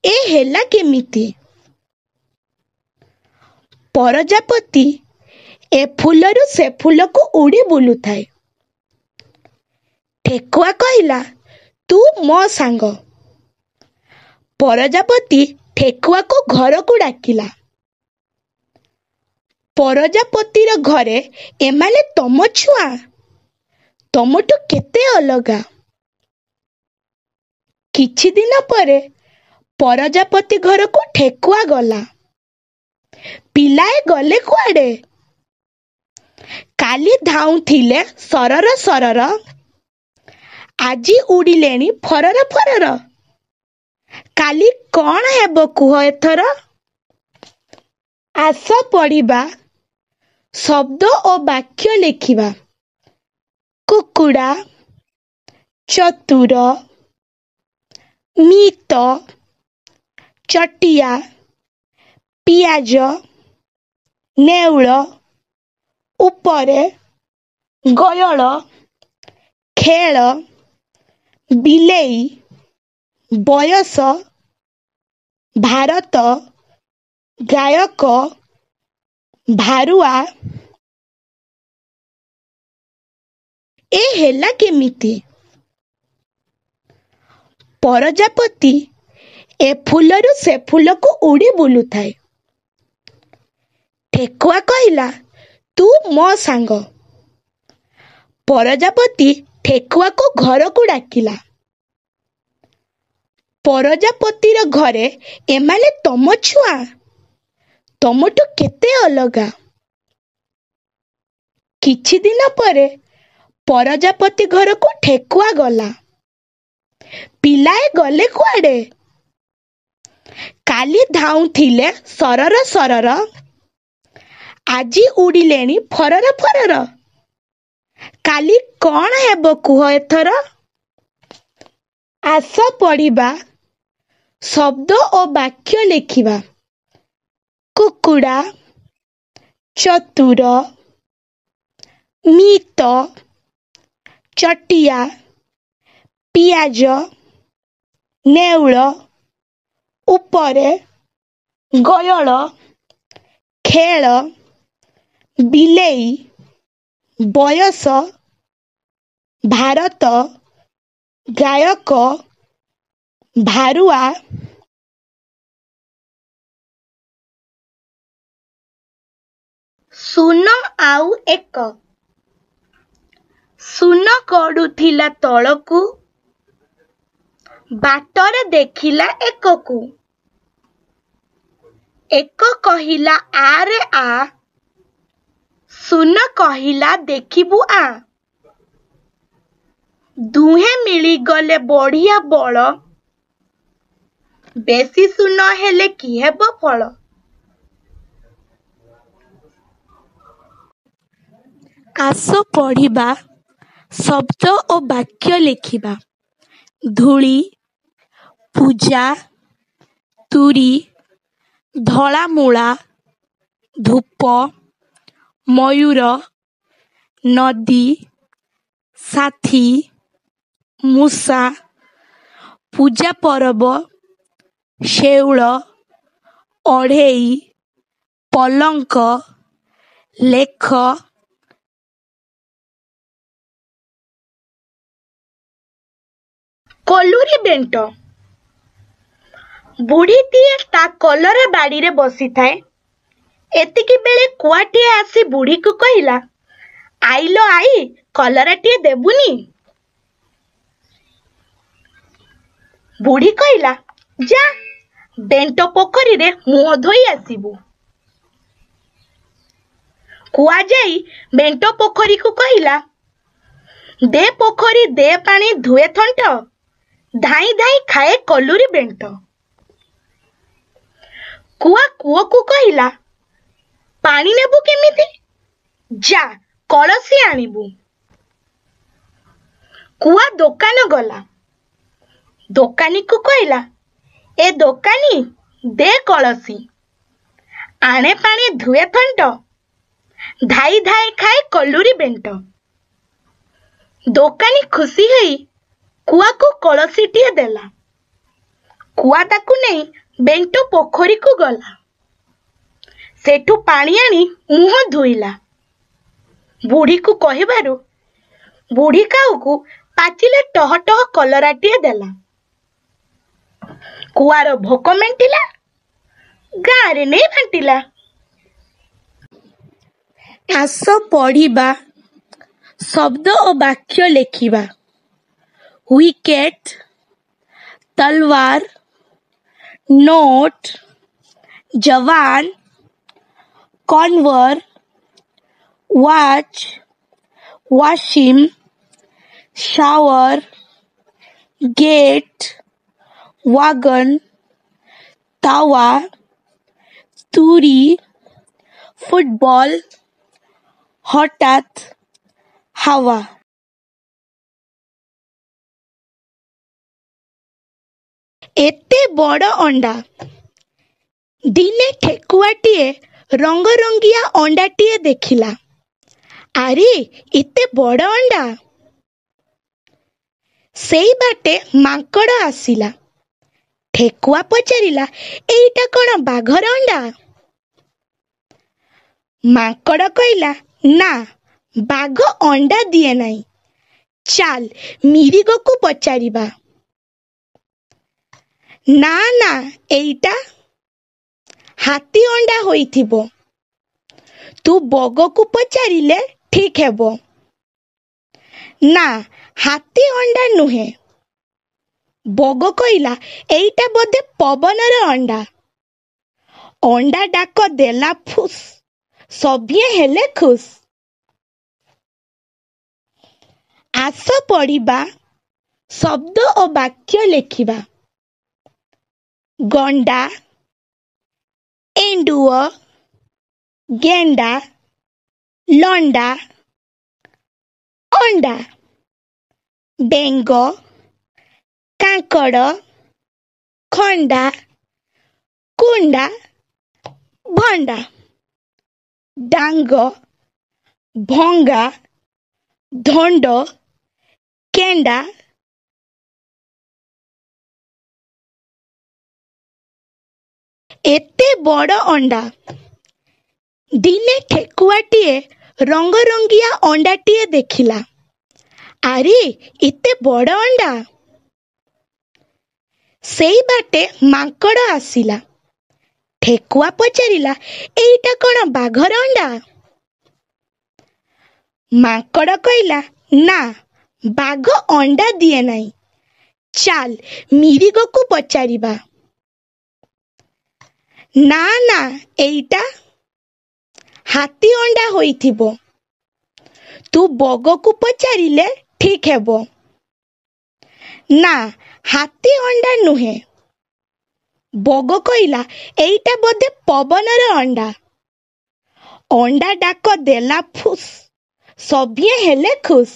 ଏ ହେଲା କେମିତି? ପ୍ରଜାପତି ଏ ଫୁଲରୁ ସେ ଫୁଲକୁ ଉଡ଼ି ବୁଲୁଥାଏ। ଠେକୁଆ କହିଲା, ତୁ ମୋ ସାଙ୍ଗ। ପ୍ରଜାପତି ଠେକୁଆକୁ ଘରକୁ ଡାକିଲା। ପ୍ରଜାପତିର ଘରେ ଏମାନେ ତମ ଛୁଆ, ତମଠୁ କେତେ ଅଲଗା। କିଛି ଦିନ ପରେ ପ୍ରଜାପତି ଘରକୁ ଠେକୁଆ ଗଲା। ପିଲାଏ ଗଲେ କୁଆଡ଼େ? କାଲି ଧାଉଁଥିଲେ ସରର ସରର, ଆଜି ଉଡ଼ିଲେଣି ଫରର ଫରର। କାଲି କ'ଣ ହେବ କୁହ ଏଥର? ଆସ ପଢ଼ିବା, ଶବ୍ଦ ଓ ବାକ୍ୟ ଲେଖିବା। କୁକୁଡ଼ା, ଚତୁର, ମିତ, ଚଟିଆ, ପିଆଜ, ନେଉଳ, ଉପରେ, ଗୟଳ, ଖେଳ, ବିଲେଇ, ବୟସ, ଭାରତ, ଗାୟକ, ଭାରୁଆ। ଏ ହେଲା କେମିତି? ପ୍ରଜାପତି ଏ ଫୁଲରୁ ସେ ଫୁଲକୁ ଉଡ଼ି ବୁଲୁଥାଏ। ଠେକୁଆ କହିଲା, ତୁ ମୋ ସାଙ୍ଗ। ପ୍ରଜାପତି ଠେକୁଆକୁ ଘରକୁ ଡାକିଲା। ପ୍ରଜାପତିର ଘରେ ଏମାନେ ତମ ଛୁଆ, ତମଠୁ କେତେ ଅଲଗା। କିଛି ଦିନ ପରେ ପ୍ରଜାପତି ଘରକୁ ଠେକୁଆ ଗଲା। ପିଲାଏ ଗଲେ କୁଆଡ଼େ? କାଲି ଧାଉଁଥିଲେ ସରର ସରର, ଆଜି ଉଡ଼ିଲେଣି ଫରର ଫରର। କାଲି କ'ଣ ହେବ କୁହ ଏଥର? ଆସ ପଢ଼ିବା, ଶବ୍ଦ ଓ ବାକ୍ୟ ଲେଖିବା। କୁକୁଡ଼ା, ଚତୁର, ମିତ, ଚଟିଆ, ପିଆଜ, ନେଉଳ, ଉପରେ, ଗୟଳ, ଖେଳ, ବିଲେଇ, ବୟସ, ଭାରତ, ଗାୟକ, ଭାରୁଆ। ଶୂନ ଆଉ ଏକ। ଶୂନ ଗଡ଼ୁଥିଲା ତଳକୁ, ବାଟରେ ଦେଖିଲା ଏକକୁ। ଏକ କହିଲା ଆରେ ଆ, ଶୂନ କହିଲା ଦେଖିବୁ ଆ। ଦୁହେଁ ମିଳିଗଲେ ବଢ଼ିଆ ବଳ, ବେଶୀ ଶୂନ ହେଲେ କି ହେବ ଫଳ? ଆସ ପଢ଼ିବା, ଶବ୍ଦ ଓ ବାକ୍ୟ ଲେଖିବା। ଧୂଳି, ପୂଜା, ତୁରୀ, ଧଳାମୂଳା, ଧୂପ, ମୟୂର, ନଦୀ, ସାଥୀ, ମୂଷା, ପୂଜା ପରବ, ଶେଉଳ, ଅଢ଼େଇ, ପଲଙ୍କ, ଲେଖ। କଲୁରୀ ବେଣ୍ଟ। ବୁଢ଼ୀଟିଏ ତା କଲରା ବାଡ଼ିରେ ବସିଥାଏ। ଏତିକି ବେଳେ କୁଆଟିଏ ଆସି ବୁଢ଼ୀକୁ କହିଲା, ଆଇଲୋ ଆଇ, କଲରାଟିଏ ଦେବୁନି? ବୁଢ଼ୀ କହିଲା, ଯା, ବେଣ୍ଟ ପୋଖରୀରେ ମୁହଁ ଧୋଇ ଆସିବୁ। କୁଆ ଯାଇ ବେଣ୍ଟ ପୋଖରୀକୁ କହିଲା, ଦେ ପୋଖରୀ ଦେ ପାଣି ଧୁଏ ଥଣ୍ଟ, ଧାଇଁ ଧାଇଁ ଖାଏ କଲୁରୀ ବେଣ୍ଟ। କୁଆ କୂଅକୁ କହିଲା, ପାଣି ନେବୁ କେମିତି? ଯା, କଳସି ଆଣିବୁ। କୁଆ ଦୋକାନ ଗଲା। ଦୋକାନୀକୁ କହିଲା, ଏ ଦୋକାନୀ, ଦେ କଳସି, ଆଣେ ପାଣି ଧୁଏ ଥଣ୍ଟ, ଧାଇ ଧାଇ ଖାଏ କଲୁରୀ ବେଣ୍ଟ। ଦୋକାନୀ ଖୁସି ହୋଇ କୁଆକୁ କଳସିଟିଏ ଦେଲା। କୁଆ ତାକୁ ନେଇ ବେଣ୍ଟ ପୋଖରୀକୁ ଗଲା। ସେଠୁ ପାଣି ଆଣି ମୁହଁ ଧୋଇଲା। ବୁଢ଼ୀକୁ କହିବାରୁ ବୁଢ଼ୀ କାଉକୁ ପାଚିଲା ଟହ ଟହ କଲରାଟିଏ ଦେଲା। କୁଆର ଭୋକ ମେଣ୍ଟିଲା, ଗାଁରେ ନେଇ ବାଣ୍ଟିଲା। ଆସ ପଢ଼ିବା, ଶବ୍ଦ ଓ ବାକ୍ୟ ଲେଖିବା। ୱିକେଟ, ତଲୱାର, ନୋଟ, ଜୱାନ, କନଭର, watch, Wasim, shower, gate, wagon, तावा, तुरी, फुटबॉल, हठात, हावा। एते बड़ अंडा। दिने ठेकुआटीए रंगरंगिया अंडाटीए देखिला। आरे एते बड़ अंडा। सेई बाटे मांकड़ आसिला। ठेकुआ पचारिला, एइटा कौन बाघर अंडा? मांकड़ कहिला, ना, बाघ अंडा दिए नाई। चाल मिरिगो को पचारिबा। ना ना, एइटा हाथी अंडा होइथिबो। तू बग को पचारिले ठीक हेबो। ना, हाथी अंडा नुहे। बग कहिला, एइटा बोधे पवनर अंडा। अंडा डाक देला फुस, सभिए हेले खुश। आस पढ़िबा, शब्द और वाक्य लेखिबा। गंडा, एंडुओ, गेंडा, लंडा, अंडा, बेंग, कांकड़, खंडा, कुंडा, भंडा, डांग, भंगा, धंड, केंडा, एते बड़ अंडा। दिने ठेकुआटीए रंगरंगिया अंडाटीए देखिला। आरे एते बड़ अंडा। सेई बाटे मांकड़ आसिला। ठेकुआ पचारिला, एइटा कौन बाघर अंडा? मांकड़ कहिला, ना, बाघ अंडा दिए नाई। चाल मिरिगो को पचारिबा। ना ना, एइटा हाथी अंडा होइथिबो। तू बग को पचारिले ठीक हेबो। ना, हाथी अंडा नुहे। बग कहिला, एइटा बोधे पवनर अंडा। अंडा डाक देला फुस, सभिए हेले खुश।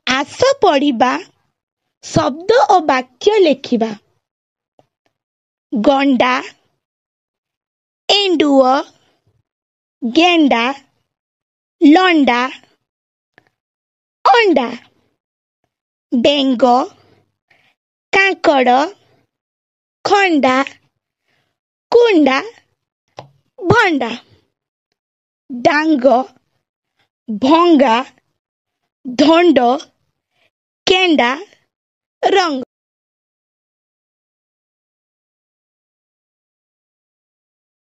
आस पढ़िबा, शब्द और वाक्य लेखिबा। गंडा, एंडुओ, गेंडा, लंडा, अंडा, बेंग, कांकड़, खंडा, कुंडा, भंडा, डांग, भंगा, धंड, केंडा,